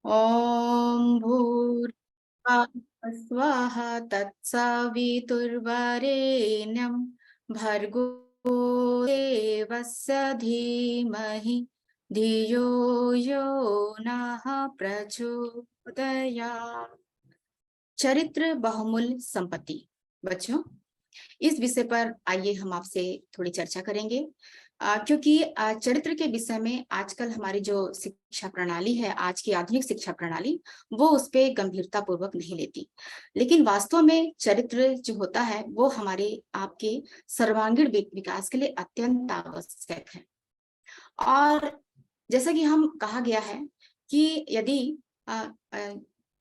ॐ भूर्भुवः स्वः तत्सवितुर्वरेण्यं भर्गो देवस्य धीमहि धियो यो नः प्रचोदयात्। चरित्र बहुमूल्य संपत्ति। बच्चों, इस विषय पर आइए हम आपसे थोड़ी चर्चा करेंगे, क्योंकि चरित्र के विषय में आजकल हमारी जो शिक्षा प्रणाली है, आज की आधुनिक शिक्षा प्रणाली, वो उस पर गंभीरता पूर्वक नहीं लेती। लेकिन वास्तव में चरित्र जो होता है वो हमारे आपके सर्वांगीण विकास के लिए अत्यंत आवश्यक है। और जैसा कि हम कहा गया है कि यदि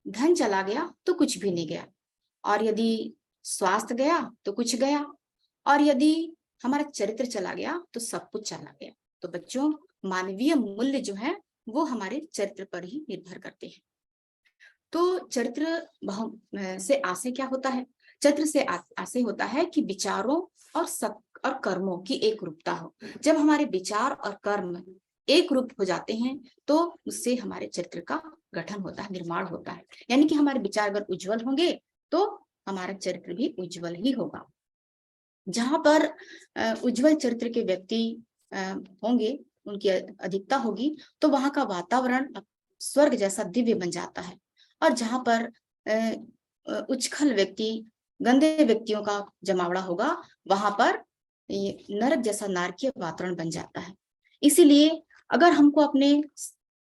धन चला गया तो कुछ भी नहीं गया, और यदि स्वास्थ्य गया तो कुछ गया, और यदि हमारा चरित्र चला गया तो सब कुछ चला गया। तो बच्चों, मानवीय मूल्य जो है वो हमारे चरित्र पर ही निर्भर करते हैं। तो चरित्र से आशय क्या होता है? चरित्र से आशय होता है कि विचारों और कर्मों की एक रूपता हो। जब हमारे विचार और कर्म एक रूप हो जाते हैं तो उससे हमारे चरित्र का गठन होता है, निर्माण होता है। यानी कि हमारे विचार अगर उज्जवल होंगे तो हमारा चरित्र भी उज्जवल ही होगा। जहां पर उज्जवल चरित्र के व्यक्ति होंगे, उनकी अधिकता होगी, तो वहां का वातावरण स्वर्ग जैसा दिव्य बन जाता है। और जहां पर उच्छृंखल व्यक्ति, गंदे व्यक्तियों का जमावड़ा होगा, वहां पर नरक जैसा नारकीय वातावरण बन जाता है। इसीलिए अगर हमको अपने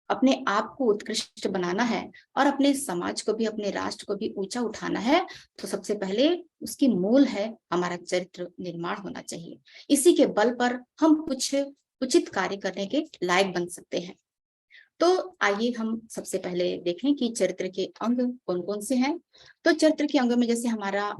अपने आप को उत्कृष्ट बनाना है और अपने समाज को भी, अपने राष्ट्र को भी ऊंचा उठाना है, तो सबसे पहले उसकी मूल है हमारा चरित्र निर्माण होना चाहिए। इसी के बल पर हम कुछ उचित कार्य करने के लायक बन सकते हैं। तो आइए हम सबसे पहले देखें कि चरित्र के अंग कौन कौन से हैं। तो चरित्र के अंगों में जैसे हमारा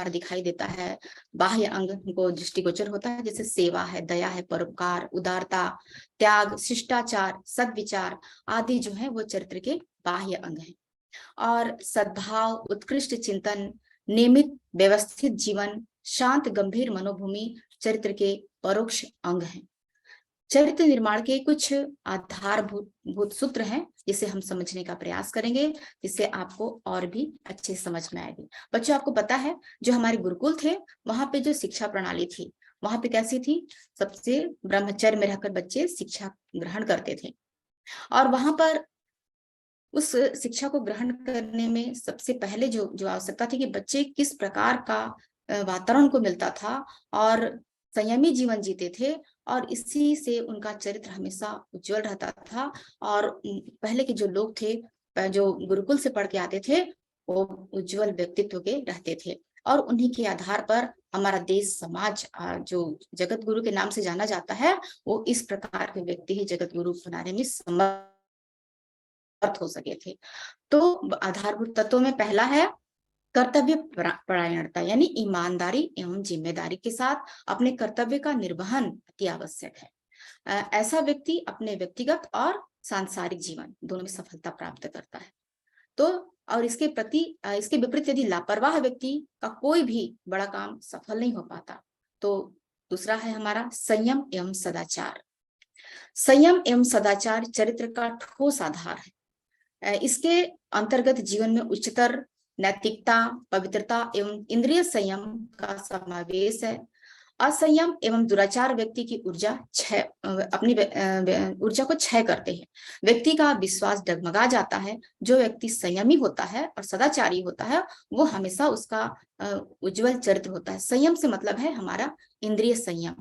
दिखाई देता है, बाह्य अंग हमको दृष्टिगोचर होता है, जैसे सेवा है, दया है, परोपकार, उदारता, त्याग, शिष्टाचार, सद्विचार आदि जो है वो चरित्र के बाह्य अंग हैं। और सद्भाव, उत्कृष्ट चिंतन, नियमित व्यवस्थित जीवन, शांत गंभीर मनोभूमि चरित्र के परोक्ष अंग हैं। चरित्र निर्माण के कुछ आधारभूत सूत्र हैं जिसे हम समझने का प्रयास करेंगे, जिससे आपको और भी अच्छे समझ में आएगी। बच्चों, आपको पता है जो हमारे गुरुकुल थे वहां पे जो शिक्षा प्रणाली थी वहां पे कैसी थी? सबसे ब्रह्मचर्य में रहकर बच्चे शिक्षा ग्रहण करते थे। और वहां पर उस शिक्षा को ग्रहण करने में सबसे पहले जो जो आवश्यकता थी कि बच्चे किस प्रकार का वातावरण को मिलता था और संयमी जीवन जीते थे, और इसी से उनका चरित्र हमेशा उज्जवल रहता था। और पहले के जो लोग थे, जो गुरुकुल से पढ़ के आते थे, वो उज्जवल व्यक्तित्व के रहते थे। और उन्हीं के आधार पर हमारा देश समाज जो जगत गुरु के नाम से जाना जाता है, वो इस प्रकार के व्यक्ति ही जगत गुरु बनाने में समर्थ हो सके थे। तो आधारभूत तत्वों में पहला है कर्तव्य परायणता, यानी ईमानदारी एवं जिम्मेदारी के साथ अपने कर्तव्य का निर्वहन अति आवश्यक है। ऐसा व्यक्ति अपने व्यक्तिगत और सांसारिक जीवन दोनों में सफलता प्राप्त करता है। तो और इसके विपरीत यदि लापरवाह व्यक्ति का कोई भी बड़ा काम सफल नहीं हो पाता। तो दूसरा है हमारा संयम एवं सदाचार। संयम एवं सदाचार चरित्र का ठोस आधार है। इसके अंतर्गत जीवन में उच्चतर नैतिकता, पवित्रता एवं इंद्रिय संयम का समावेश है। असंयम एवं दुराचार व्यक्ति की अपनी ऊर्जा को क्षय करते हैं। व्यक्ति का विश्वास डगमगा जाता है। जो व्यक्ति संयमी होता है और सदाचारी होता है, वो हमेशा उसका उज्जवल चरित्र होता है। संयम से मतलब है हमारा इंद्रिय संयम।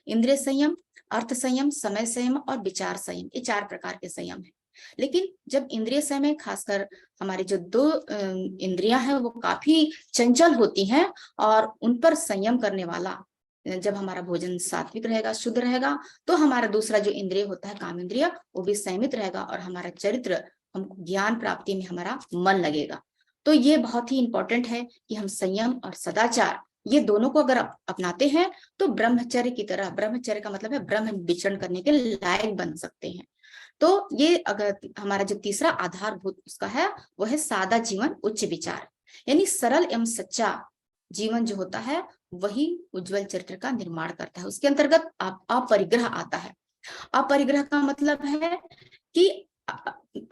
इंद्रिय संयम, अर्थ संयम, समय संयम और विचार संयम, ये 4 प्रकार के संयम है। लेकिन जब इंद्रिय समय, खासकर हमारी जो 2 इंद्रियां हैं वो काफी चंचल होती हैं, और उन पर संयम करने वाला, जब हमारा भोजन सात्विक रहेगा, शुद्ध रहेगा, तो हमारा दूसरा जो इंद्रिय होता है काम इंद्रिय, वो भी संयमित रहेगा, और हमारा चरित्र, हम ज्ञान प्राप्ति में हमारा मन लगेगा। तो ये बहुत ही इंपॉर्टेंट है कि हम संयम और सदाचार, ये दोनों को अगर अपनाते हैं तो ब्रह्मचर्य की तरह, ब्रह्मचर्य का मतलब है ब्रह्म विचरण करने के लायक बन सकते हैं। तो ये अगर हमारा जो तीसरा आधारभूत उसका है वो है सादा जीवन उच्च विचार, यानी सरल एवं सच्चा जीवन जो होता है वही उज्जवल चरित्र का निर्माण करता है। उसके अंतर्गत अपरिग्रह आता है। अपरिग्रह का मतलब है कि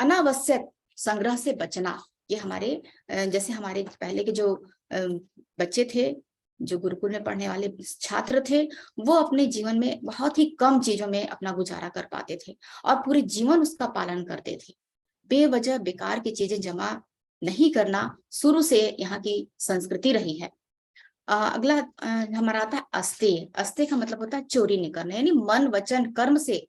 अनावश्यक संग्रह से बचना, ये हमारे जैसे हमारे पहले के जो बच्चे थे, जो गुरुकुल में पढ़ने वाले छात्र थे, वो अपने जीवन में बहुत ही कम चीजों में अपना गुजारा कर पाते थे और पूरे जीवन उसका पालन करते थे। बेवजह बेकार की चीजें जमा नहीं करना शुरू से यहाँ की संस्कृति रही है। अगला हमारा आता है अस्तेय। अस्तेय का मतलब होता है चोरी नहीं करना, यानी मन वचन कर्म से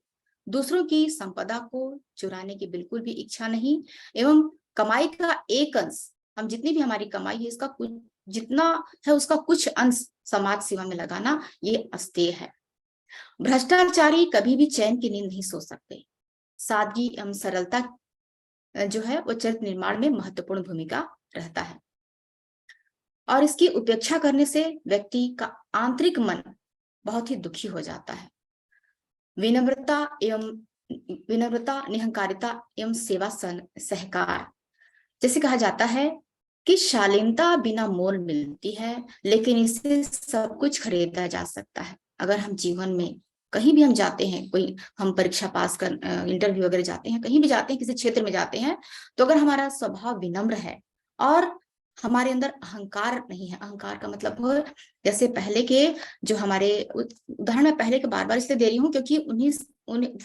दूसरों की संपदा को चुराने की बिल्कुल भी इच्छा नहीं, एवं कमाई का एक अंश, हम जितनी भी हमारी कमाई है इसका कुछ जितना है उसका कुछ अंश समाज सेवा में लगाना, ये अस्तेय है। भ्रष्टाचारी कभी भी चैन की नींद नहीं सो सकते। सादगी एवं सरलता जो है वो चरित्र निर्माण में महत्वपूर्ण भूमिका रहता है, और इसकी उपेक्षा करने से व्यक्ति का आंतरिक मन बहुत ही दुखी हो जाता है। विनम्रता, निहंकारिता एवं सेवा सहकार। जैसे कहा जाता है कि शालीनता बिना मोल मिलती है, लेकिन इससे सब कुछ खरीदा जा सकता है। अगर हम जीवन में कहीं भी हम जाते हैं, कोई हम परीक्षा पास कर इंटरव्यू वगैरह जाते हैं, कहीं भी जाते हैं, किसी क्षेत्र में जाते हैं, तो अगर हमारा स्वभाव विनम्र है और हमारे अंदर अहंकार नहीं है, अहंकार का मतलब हो, जैसे पहले के जो हमारे उदाहरण मैं पहले के बार बार इसलिए दे रही हूँ क्योंकि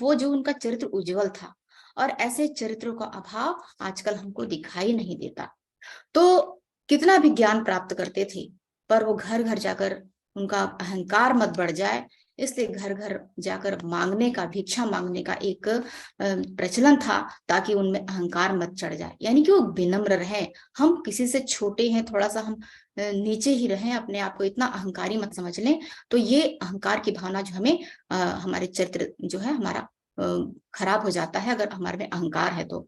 वो जो उनका चरित्र उज्जवल था, और ऐसे चरित्रों का अभाव आजकल हमको दिखाई नहीं देता। तो कितना भी ज्ञान प्राप्त करते थे, पर वो घर घर जाकर उनका अहंकार मत बढ़ जाए, इसलिए घर घर जाकर मांगने का, भिक्षा मांगने का एक प्रचलन था, ताकि उनमें अहंकार मत चढ़ जाए, यानी कि वो विनम्र रहे। हम किसी से छोटे हैं, थोड़ा सा हम नीचे ही रहें, अपने आप को इतना अहंकारी मत समझ लें। तो ये अहंकार की भावना जो हमें हमारे चरित्र जो है हमारा खराब हो जाता है, अगर हमारे में अहंकार है तो।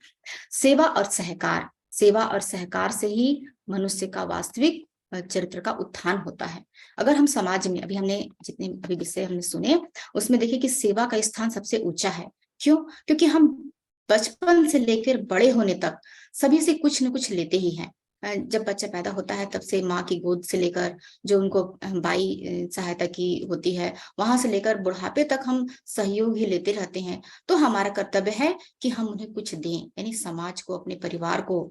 सेवा और सहकार, सेवा और सहकार से ही मनुष्य का वास्तविक चरित्र का उत्थान होता है। अगर हम समाज में, अभी हमने जितने अभी विषय हमने सुने, उसमें देखिए कि सेवा का स्थान सबसे ऊंचा है। क्यों? क्योंकि हम बचपन से लेकर बड़े होने तक सभी से कुछ न कुछ लेते ही हैं। जब बच्चा पैदा होता है तब से माँ की गोद से लेकर जो उनको बाई सहायता की होती है, वहां से लेकर बुढ़ापे तक हम सहयोग ही लेते रहते हैं। तो हमारा कर्तव्य है कि हम उन्हें कुछ दें, यानी समाज को, अपने परिवार को,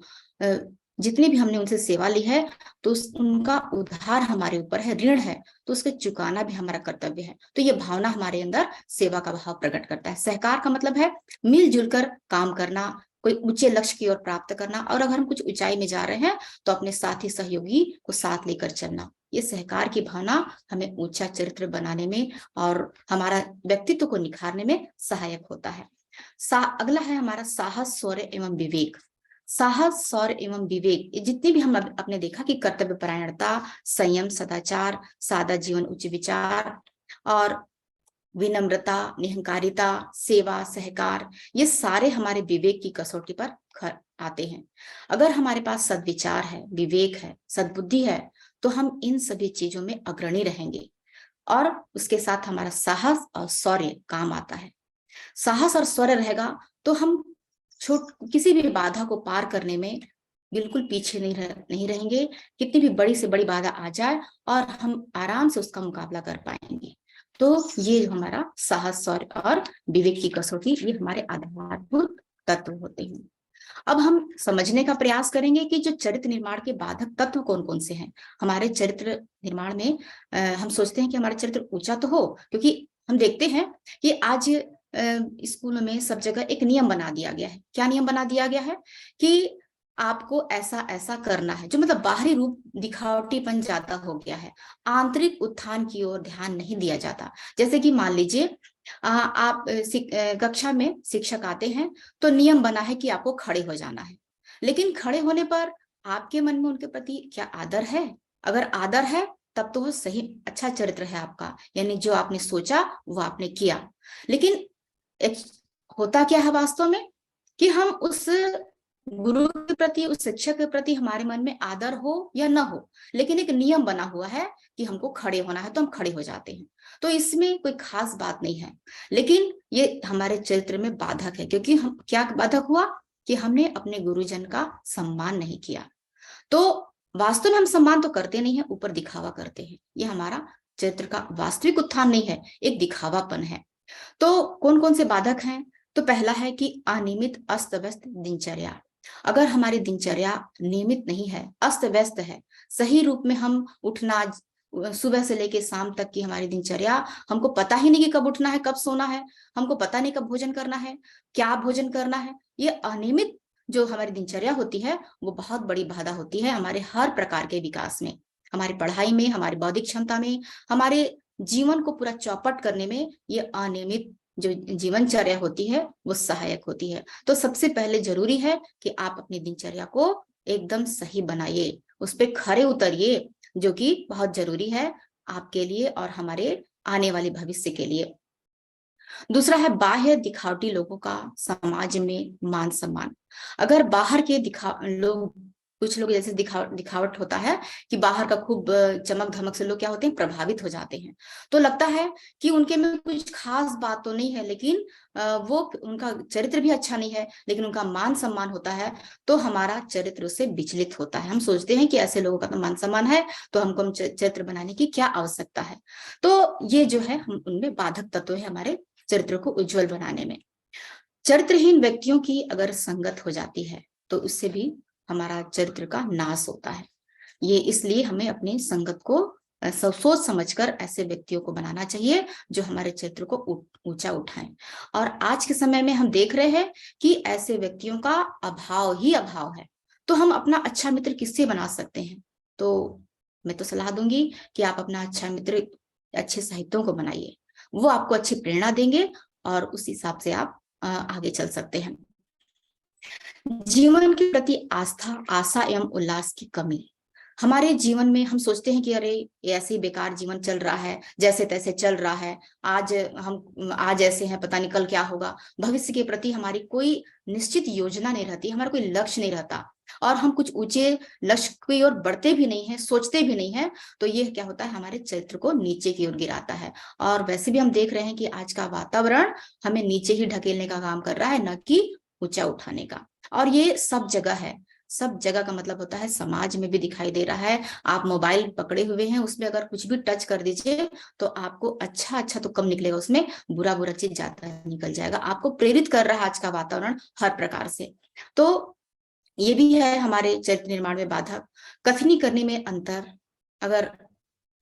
जितनी भी हमने उनसे सेवा ली है तो उनका उधार हमारे ऊपर है, ऋण है, तो उसके चुकाना भी हमारा कर्तव्य है। तो ये भावना हमारे अंदर सेवा का भाव प्रकट करता है। सहकार का मतलब है मिलजुल कर काम करना, कोई ऊंचे लक्ष्य की ओर प्राप्त करना, और अगर हम कुछ ऊंचाई में जा रहे हैं तो अपने साथी सहयोगी को साथ लेकर चलना। ये सहकार की भावना हमें ऊंचा चरित्र बनाने में और हमारा व्यक्तित्व को निखारने में सहायक होता है। अगला है हमारा साहस, शौर्य एवं विवेक। साहस, शौर्य एवं विवेक, ये जितने भी हम अपने देखा कि कर्तव्य परायणता, संयम, सदाचार, सादा जीवन, उच्च विचार, और विनम्रता, निहंकारिता, सेवा, सहकार, ये सारे हमारे विवेक की कसौटी पर आते हैं। अगर हमारे पास सद्विचार है, विवेक है, सद्बुद्धि है, तो हम इन सभी चीजों में अग्रणी रहेंगे, और उसके साथ हमारा साहस और शौर्य काम आता है। साहस और शौर्य रहेगा तो हम किसी भी बाधा को पार करने में बिल्कुल पीछे नहीं रहेंगे। कितनी भी बड़ी से बड़ी बाधा आ जाए और हम आराम से उसका मुकाबला कर पाएंगे। तो ये हमारा साहस, शौर्य और विवेक की कसौटी, ये हमारे आधारभूत तत्व होते हैं। अब हम समझने का प्रयास करेंगे कि जो चरित्र निर्माण के बाधक तत्व कौन कौन से हैं। हमारे चरित्र निर्माण में हम सोचते हैं कि हमारा चरित्र ऊंचा तो हो, क्योंकि हम देखते हैं कि आज स्कूल में सब जगह एक नियम बना दिया गया है। क्या नियम बना दिया गया है? कि आपको ऐसा ऐसा करना है, जो मतलब बाहरी रूप दिखावटीपन ज्यादा हो गया है, आंतरिक उत्थान की ओर ध्यान नहीं दिया जाता। जैसे कि मान लीजिए आप कक्षा में शिक्षक आते हैं तो नियम बना है कि आपको खड़े हो जाना है, लेकिन खड़े होने पर आपके मन में उनके प्रति क्या आदर है? अगर आदर है तब तो वो सही अच्छा चरित्र है आपका, यानी जो आपने सोचा वो आपने किया। लेकिन होता क्या है वास्तव में कि हम उस गुरु के प्रति, उस शिक्षक के प्रति हमारे मन में आदर हो या ना हो, लेकिन एक नियम बना हुआ है कि हमको खड़े होना है तो हम खड़े हो जाते हैं। तो इसमें कोई खास बात नहीं है, लेकिन ये हमारे चरित्र में बाधक है, क्योंकि हम क्या बाधक हुआ कि हमने अपने गुरुजन का सम्मान नहीं किया। तो वास्तव में हम सम्मान तो करते नहीं है, ऊपर दिखावा करते हैं। ये हमारा चरित्र का वास्तविक उत्थान नहीं है, एक दिखावापन है। तो कौन कौन से बाधक हैं? तो पहला है कि अनियमित अस्त व्यस्त दिनचर्या। अगर हमारी दिनचर्या नियमित नहीं है, अस्त व्यस्त है, सही रूप में हम उठना, सुबह से लेके शाम तक की हमारी दिनचर्या, हमको पता ही नहीं कि कब उठना है, कब सोना है, हमको पता नहीं कब भोजन करना है, क्या भोजन करना है, ये अनियमित जो हमारी दिनचर्या होती है वो बहुत बड़ी बाधा होती है हमारे हर प्रकार के विकास में, हमारी पढ़ाई में, हमारी बौद्धिक क्षमता में, हमारे जीवन को पूरा चौपट करने में ये अनियमित जो जीवनचर्या होती है वो सहायक होती है। तो सबसे पहले जरूरी है कि आप अपनी दिनचर्या को एकदम सही बनाइए, उस पर खरे उतरिए, जो कि बहुत जरूरी है आपके लिए और हमारे आने वाले भविष्य के लिए। दूसरा है बाह्य दिखावटी लोगों का समाज में मान सम्मान। अगर बाहर के कुछ लोग जैसे दिखावट होता है कि बाहर का खूब चमक धमक से लोग क्या होते हैं, प्रभावित हो जाते हैं, तो लगता है कि उनके में कुछ खास बात तो नहीं है, लेकिन वो उनका चरित्र भी अच्छा नहीं है, लेकिन उनका मान सम्मान होता है, तो हमारा चरित्र उससे विचलित होता है। हम सोचते हैं कि ऐसे लोगों का तो मान सम्मान है, तो हमको चरित्र बनाने की क्या आवश्यकता है। तो ये जो है हम उनमें बाधक तत्व है हमारे चरित्र को उज्जवल बनाने में। चरित्रहीन व्यक्तियों की अगर संगत हो जाती है तो उससे भी हमारा चरित्र का नाश होता है। ये इसलिए हमें अपनी संगत को सोच समझकर ऐसे व्यक्तियों को बनाना चाहिए जो हमारे चरित्र को ऊंचा उठाएं। और आज के समय में हम देख रहे हैं कि ऐसे व्यक्तियों का अभाव ही अभाव है। तो हम अपना अच्छा मित्र किससे बना सकते हैं? तो मैं तो सलाह दूंगी कि आप अपना अच्छा मित्र अच्छे साहित्यों को बनाइए, वो आपको अच्छी प्रेरणा देंगे और उस हिसाब से आप आगे चल सकते हैं। जीवन के प्रति आस्था, आशा एवं उल्लास की कमी। हमारे जीवन में हम सोचते हैं कि अरे ये ऐसे ही बेकार जीवन चल रहा है, जैसे तैसे चल रहा है, आज ऐसे हैं, पता नहीं कल क्या होगा। भविष्य के प्रति हमारी कोई निश्चित योजना नहीं रहती, हमारा कोई लक्ष्य नहीं रहता और हम कुछ ऊंचे लक्ष्य की ओर बढ़ते भी नहीं है, सोचते भी नहीं है। तो ये क्या होता है, हमारे चरित्र को नीचे की ओर गिराता है। और वैसे भी हम देख रहे हैं कि आज का वातावरण हमें नीचे ही ढकेलने का काम कर रहा है, न कि ऊंचा उठाने का। और ये सब जगह है, सब जगह का मतलब होता है समाज में भी दिखाई दे रहा है। आप मोबाइल पकड़े हुए हैं, उसमें अगर कुछ भी टच कर दीजिए तो आपको अच्छा अच्छा तो कम निकलेगा, उसमें बुरा बुरा चीज ज्यादा निकल जाएगा। आपको प्रेरित कर रहा है आज का वातावरण हर प्रकार से। तो ये भी है हमारे चरित्र निर्माण में बाधक। कथनी करने में अंतर। अगर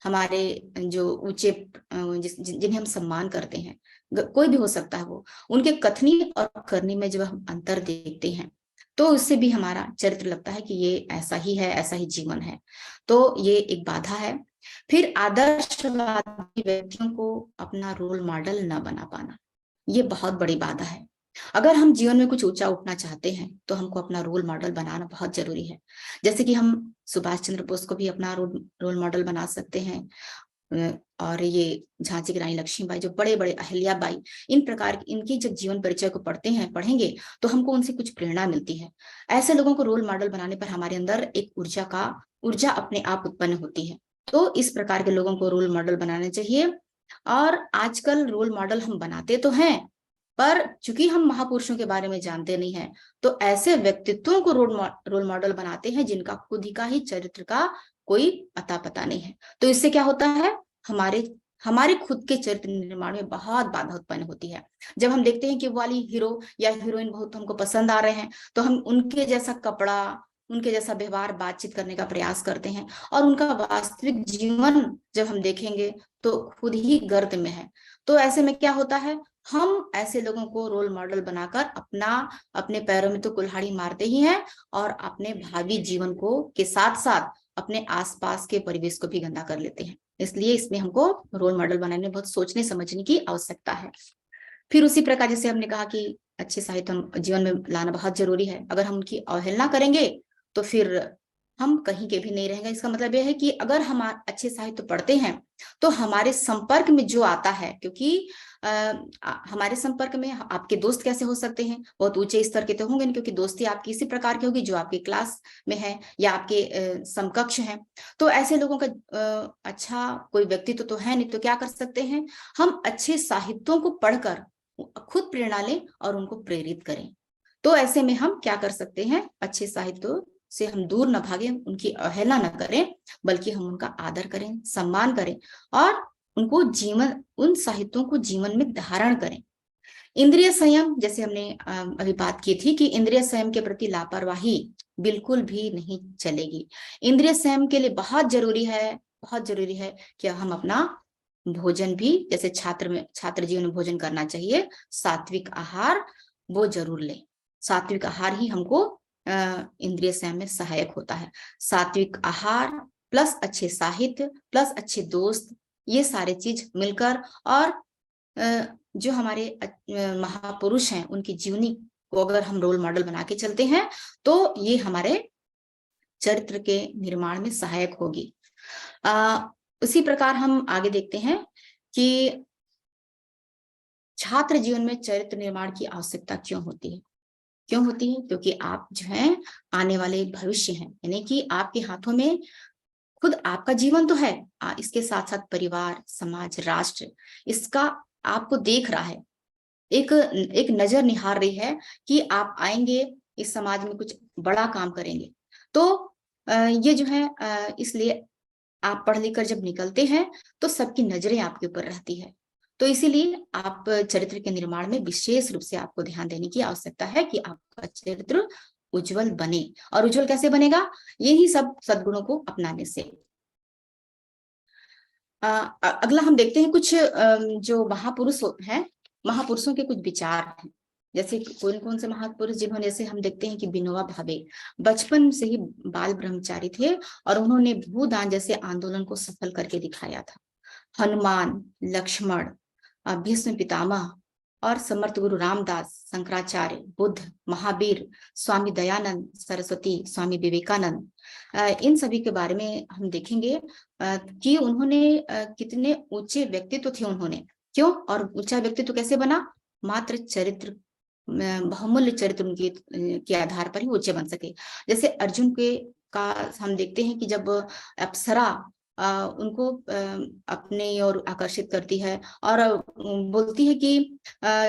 हमारे जो ऊंचे जिन्हें हम सम्मान करते हैं, कोई भी हो सकता है वो, उनके कथनी और करनी में जब हम अंतर देखते हैं तो उससे भी हमारा चरित्र लगता है कि ये ऐसा ही है, ऐसा ही जीवन है। तो ये एक बाधा है। फिर आदर्शवादी व्यक्तियों को अपना रोल मॉडल न बना पाना, ये बहुत बड़ी बाधा है। अगर हम जीवन में कुछ ऊंचा उठना चाहते हैं तो हमको अपना रोल मॉडल बनाना बहुत जरूरी है। जैसे कि हम सुभाष चंद्र बोस को भी अपना रोल मॉडल बना सकते हैं, और ये झांसी की रानी लक्ष्मीबाई, जो बड़े बड़े अहिल्याबाई, इन प्रकार इनकी जब जीवन परिचय को पढ़ेंगे तो हमको उनसे कुछ प्रेरणा मिलती है। ऐसे लोगों को रोल मॉडल बनाने पर हमारे अंदर एक ऊर्जा अपने आप उत्पन्न होती है। तो इस प्रकार के लोगों को रोल मॉडल बनाना चाहिए। और आजकल रोल मॉडल हम बनाते तो हैं, पर चूंकि हम महापुरुषों के बारे में जानते नहीं है, तो ऐसे व्यक्तित्वों को रोल मॉडल बनाते हैं जिनका खुद ही का ही चरित्र का कोई अता पता नहीं है। तो इससे क्या होता है, हमारे हमारे खुद के चरित्र निर्माण में बहुत बाधा उत्पन्न होती है। जब हम देखते हैं कि वो वाली हीरो या हीरोइन बहुत हमको पसंद आ रहे हैं, तो हम उनके जैसा कपड़ा, उनके जैसा व्यवहार, बातचीत करने का प्रयास करते हैं, और उनका वास्तविक जीवन जब हम देखेंगे तो खुद ही गर्त में है। तो ऐसे में क्या होता है, हम ऐसे लोगों को रोल मॉडल बनाकर अपने पैरों में तो कुल्हाड़ी मारते ही हैं, और अपने भावी जीवन को के साथ साथ अपने आसपास के परिवेश को भी गंदा कर लेते हैं। इसलिए इसमें हमको रोल मॉडल बनाने में बहुत सोचने समझने की आवश्यकता है। फिर उसी प्रकार जैसे हमने कहा कि अच्छे साहित्य हम जीवन में लाना बहुत जरूरी है। अगर हम उनकी अवहेलना करेंगे तो फिर हम कहीं के भी नहीं रहेंगे। इसका मतलब यह है कि अगर हम अच्छे साहित्य पढ़ते हैं तो हमारे संपर्क में जो आता है, क्योंकि हमारे संपर्क में आपके दोस्त कैसे हो सकते हैं, बहुत ऊंचे स्तर के तो होंगे नहीं, क्योंकि दोस्ती आपकी इसी प्रकार की होगी जो आपकी क्लास में है या आपके समकक्ष हैं। तो ऐसे लोगों का अच्छा कोई व्यक्तित्व तो है नहीं, तो क्या कर सकते हैं, हम अच्छे साहित्यों को पढ़कर खुद प्रेरणा लें और उनको प्रेरित करें। तो ऐसे में हम क्या कर सकते हैं, अच्छे साहित्य से हम दूर न भागें, उनकी अवहेलना न करें, बल्कि हम उनका आदर करें, सम्मान करें और उन साहित्यों को जीवन में धारण करें। इंद्रिय संयम, जैसे हमने अभी बात की थी कि इंद्रिय संयम के प्रति लापरवाही बिल्कुल भी नहीं चलेगी। इंद्रिय संयम के लिए बहुत जरूरी है कि हम अपना भोजन भी, जैसे छात्र जीवन में भोजन करना चाहिए, सात्विक आहार वो जरूर ले। सात्विक आहार ही हमको इंद्रिय संयम में सहायक होता है। सात्विक आहार प्लस अच्छे साहित्य प्लस अच्छे दोस्त, ये सारे चीज मिलकर, और जो हमारे महापुरुष हैं उनकी जीवनी को अगर हम रोल मॉडल बना के चलते हैं तो ये हमारे चरित्र के निर्माण में सहायक होगी। उसी प्रकार हम आगे देखते हैं कि छात्र जीवन में चरित्र निर्माण की आवश्यकता क्यों होती है। क्योंकि आप जो हैं आने वाले भविष्य हैं, यानी कि आपके हाथों में खुद आपका जीवन तो है, इसके साथ साथ परिवार, समाज, राष्ट्र इसका आपको देख रहा है, एक नजर निहार रही है कि आप आएंगे इस समाज में कुछ बड़ा काम करेंगे। तो ये जो है इसलिए आप पढ़ लिख कर जब निकलते हैं तो सबकी नजरें आपके ऊपर रहती है। तो इसीलिए आप चरित्र के निर्माण में विशेष रूप से आपको ध्यान देने की आवश्यकता है कि आपका चरित्र उज्जवल बने। और उज्जवल कैसे बनेगा? यही सब सद्गुणों को अपनाने से। अगला हम देखते हैं कुछ जो महापुरुष हैं, महापुरुषों के कुछ विचार हैं। जैसे कौन कौन से महापुरुष, जिन्होंने, जैसे हम देखते हैं कि विनोबा भावे बचपन से ही बाल ब्रह्मचारी थे और उन्होंने भूदान जैसे आंदोलन को सफल करके दिखाया था। हनुमान, लक्ष्मण, भीष्म पितामह और समर्थ गुरु रामदास, शंकराचार्य, बुद्ध, महावीर, स्वामी दयानंद सरस्वती, स्वामी विवेकानंद, इन सभी के बारे में हम देखेंगे कि उन्होंने कितने ऊंचे व्यक्तित्व थे। उन्होंने क्यों और ऊंचा व्यक्तित्व कैसे बना? मात्र चरित्र, बहुमूल्य चरित्र उनके के आधार पर ही ऊंचे बन सके। जैसे अर्जुन के का हम देखते हैं कि जब अप्सरा उनको अपने ओर आकर्षित करती है और बोलती है कि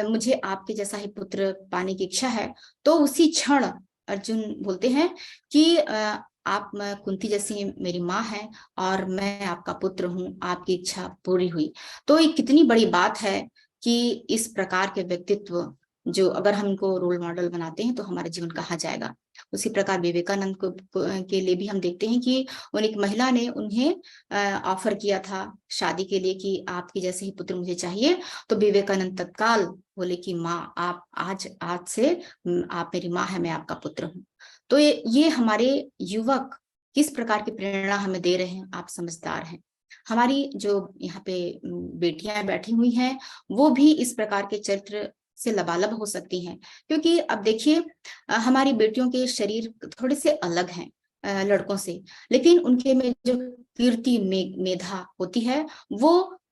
मुझे आपके जैसा ही पुत्र पाने की इच्छा है, तो उसी क्षण अर्जुन बोलते हैं कि आप कुंती जैसी मेरी माँ है और मैं आपका पुत्र हूँ, आपकी इच्छा पूरी हुई। तो ये कितनी बड़ी बात है कि इस प्रकार के व्यक्तित्व जो अगर हम इनको रोल मॉडल बनाते हैं तो हमारा जीवन कहाँ जाएगा। उसी प्रकार विवेकानंद के लिए भी हम देखते हैं कि उन एक महिला ने उन्हें ऑफर किया था शादी के लिए कि आपके जैसे ही पुत्र मुझे चाहिए। तो विवेकानंद तत्काल बोले कि माँ, आप आज से आप मेरी माँ है, मैं आपका पुत्र हूँ। तो ये हमारे युवक किस प्रकार की प्रेरणा हमें दे रहे हैं, आप समझदार हैं। हमारी जो यहाँ पे बेटियां बैठी हुई हैं वो भी इस प्रकार के चरित्र से लबालब हो सकती हैं। क्योंकि अब देखिए हमारी बेटियों के शरीर थोड़े से अलग हैं लड़कों से, लेकिन उनके में जो कीर्ति मेधा होती है वो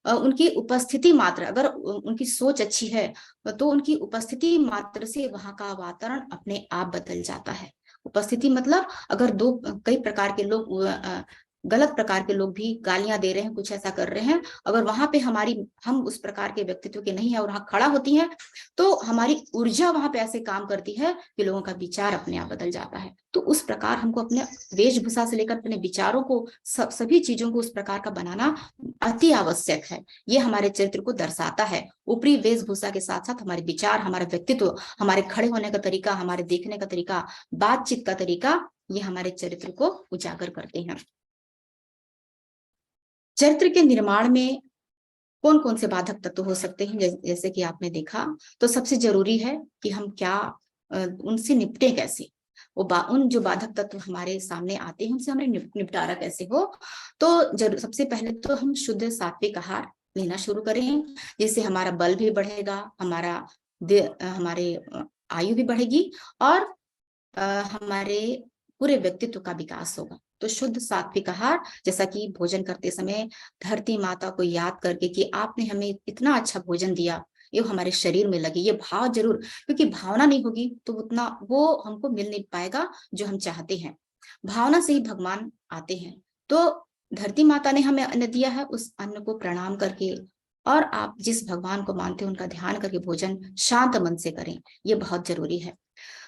उनकी उपस्थिति मात्र, अगर उनकी सोच अच्छी है तो उनकी उपस्थिति मात्र से वहां का वातावरण अपने आप बदल जाता है। उपस्थिति मतलब अगर कई प्रकार के लोग, गलत प्रकार के लोग भी गालियां दे रहे हैं, कुछ ऐसा कर रहे हैं, अगर वहां पे हम उस प्रकार के व्यक्तित्व के नहीं है और वहां खड़ा होती है तो हमारी ऊर्जा वहां पे ऐसे काम करती है कि लोगों का विचार अपने आप बदल जाता है। तो उस प्रकार हमको अपने वेशभूषा से लेकर अपने विचारों को, सभी चीजों को उस प्रकार का बनाना अति आवश्यक है। ये हमारे चरित्र को दर्शाता है। ऊपरी वेशभूषा के साथ साथ हमारे विचार, हमारा व्यक्तित्व, हमारे खड़े होने का तरीका, हमारे देखने का तरीका, बातचीत का तरीका, ये हमारे चरित्र को उजागर करते हैं। चरित्र के निर्माण में कौन कौन से बाधक तत्व हो सकते हैं? जैसे कि आपने देखा, तो सबसे जरूरी है कि हम क्या उनसे निपटे कैसे। उन जो बाधक तत्व हमारे सामने आते हैं उनसे हमें निपटारा कैसे हो। तो सबसे पहले तो हम शुद्ध सात्विक आहार लेना शुरू करें, जिससे हमारा बल भी बढ़ेगा, हमारे आयु भी बढ़ेगी और हमारे पूरे व्यक्तित्व का विकास होगा। तो शुद्ध सात्विक आहार, जैसा कि भोजन करते समय धरती माता को याद करके कि आपने हमें इतना अच्छा भोजन दिया, ये हमारे शरीर में लगे, ये भाव जरूर, क्योंकि भावना नहीं होगी तो उतना वो हमको मिल नहीं पाएगा जो हम चाहते हैं। भावना से ही भगवान आते हैं। तो धरती माता ने हमें अन्न दिया है, उस अन्न को प्रणाम करके और आप जिस भगवान को मानते हैं उनका ध्यान करके भोजन शांत मन से करें, ये बहुत जरूरी है।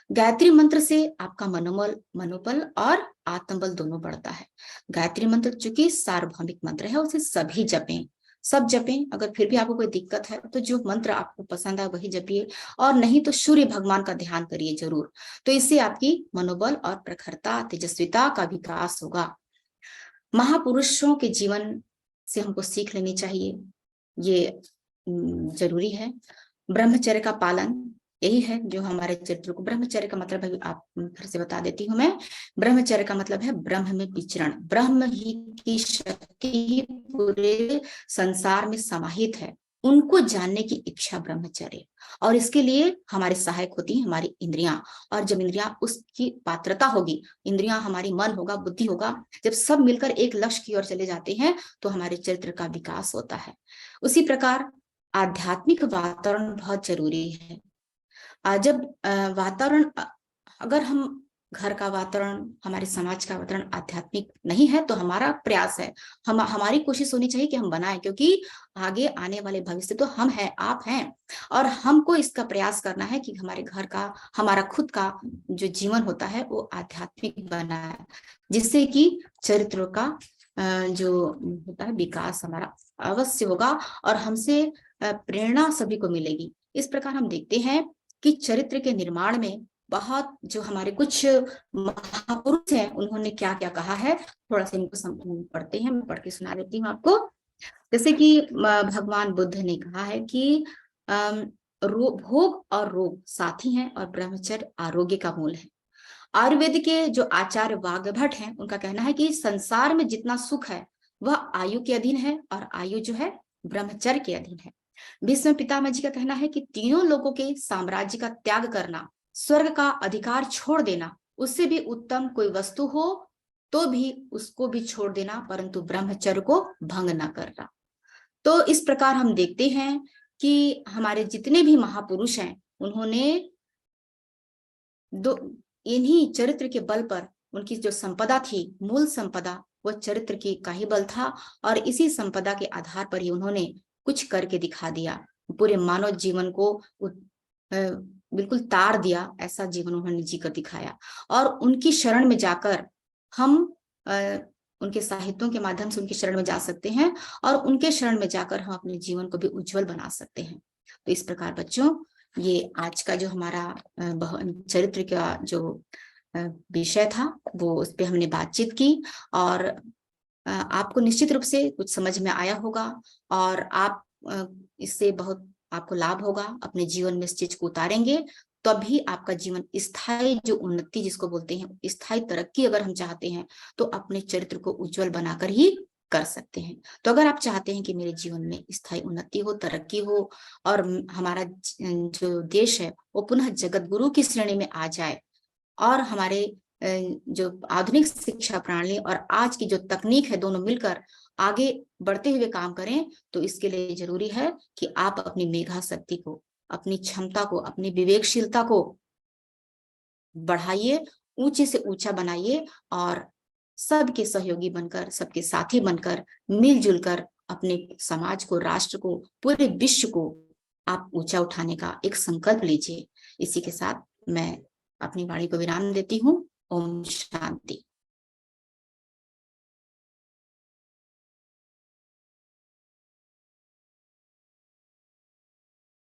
गायत्री मंत्र से आपका मनोबल और आत्मबल दोनों बढ़ता है। गायत्री मंत्र चूंकि सार्वभौमिक मंत्र है, उसे सभी जपें, सब जपें। अगर फिर भी आपको कोई दिक्कत है तो जो मंत्र आपको पसंद है वही जपिए, और नहीं तो सूर्य भगवान का ध्यान करिए जरूर। तो इससे आपकी मनोबल और प्रखरता, तेजस्विता का विकास होगा। महापुरुषों के जीवन से हमको सीख लेनी चाहिए, ये जरूरी है। ब्रह्मचर्य का पालन, यही है जो हमारे चरित्र को, ब्रह्मचर्य का मतलब है, आप फिर से बता देती हूँ मैं, ब्रह्मचर्य का मतलब है ब्रह्म में विचरण, ब्रह्म ही की शक्ति ही पूरे संसार में समाहित है, उनको जानने की इच्छा ब्रह्मचर्य। और इसके लिए हमारे सहायक होती है हमारी इंद्रियां, और जब इंद्रियां उसकी पात्रता होगी, इंद्रियां हमारी मन होगा, बुद्धि होगा, जब सब मिलकर एक लक्ष्य की ओर चले जाते हैं तो हमारे चरित्र का विकास होता है। उसी प्रकार आध्यात्मिक वातावरण बहुत जरूरी है। जब वातावरण, अगर हम घर का वातावरण, हमारे समाज का वातावरण आध्यात्मिक नहीं है तो हमारा प्रयास है, हमारी कोशिश होनी चाहिए कि हम बनाएं, क्योंकि आगे आने वाले भविष्य तो हम हैं, आप हैं, और हमको इसका प्रयास करना है कि हमारे घर का, हमारा खुद का जो जीवन होता है वो आध्यात्मिक बना है, जिससे कि चरित्र का जो होता है विकास हमारा अवश्य होगा, और हमसे प्रेरणा सभी को मिलेगी। इस प्रकार हम देखते हैं कि चरित्र के निर्माण में बहुत, जो हमारे कुछ महापुरुष हैं उन्होंने क्या क्या कहा है, थोड़ा सा इनको पढ़ते हैं, मैं पढ़ के सुना देती हूँ आपको। जैसे कि भगवान बुद्ध ने कहा है कि भोग और रोग साथी हैं और ब्रह्मचर्य आरोग्य का मूल है। आयुर्वेद के जो आचार्य वाग्भट हैं उनका कहना है कि संसार में जितना सुख है वह आयु के अधीन है, और आयु जो है ब्रह्मचर्य के अधीन है। भीष्म पितामह जी का कहना है कि तीनों लोगों के साम्राज्य का त्याग करना, स्वर्ग का अधिकार छोड़ देना, उससे भी उत्तम कोई वस्तु हो तो भी उसको भी छोड़ देना, परंतु ब्रह्मचर्य को भंग न करना। तो इस प्रकार हम देखते हैं कि हमारे जितने भी महापुरुष हैं उन्होंने दो, इन्हीं चरित्र के बल पर, उनकी जो संपदा थी, मूल संपदा, वो चरित्र की का ही बल था, और इसी संपदा के आधार पर ही उन्होंने कुछ करके दिखा दिया, पूरे मानव जीवन को बिल्कुल तार दिया, ऐसा जीवन उन्होंने जीकर दिखाया। और उनकी शरण में जाकर हम उनके साहित्यों के माध्यम से उनकी शरण में जा सकते हैं, और उनके शरण में जाकर हम अपने जीवन को भी उज्जवल बना सकते हैं। तो इस प्रकार बच्चों, ये आज का जो हमारा चरित्र का जो विषय था वो, उस पर हमने बातचीत की, और आपको निश्चित रूप से कुछ समझ में आया होगा, और आप इससे बहुत आपको लाभ होगा। अपने जीवन में इस चीज को उतारेंगे तभी आपका जीवन स्थायी, जो उन्नति जिसको बोलते हैं, स्थायी तरक्की अगर हम चाहते हैं तो अपने चरित्र को उज्जवल बनाकर ही कर सकते हैं। तो अगर आप चाहते हैं कि मेरे जीवन में स्थायी उन्नति हो, तरक्की हो, और हमारा जो देश है वो पुनः जगत गुरु की श्रेणी में आ जाए, और हमारे जो आधुनिक शिक्षा प्रणाली और आज की जो तकनीक है दोनों मिलकर आगे बढ़ते हुए काम करें, तो इसके लिए जरूरी है कि आप अपनी मेधा शक्ति को, अपनी क्षमता को, अपनी विवेकशीलता को बढ़ाइए, ऊंचे से ऊंचा बनाइए, और सबके सहयोगी बनकर, सबके साथी बनकर, मिलजुल कर अपने समाज को, राष्ट्र को, पूरे विश्व को आप ऊंचा उठाने का एक संकल्प लीजिए। इसी के साथ मैं अपनी वाणी को विराम देती हूँ। ओम शांति।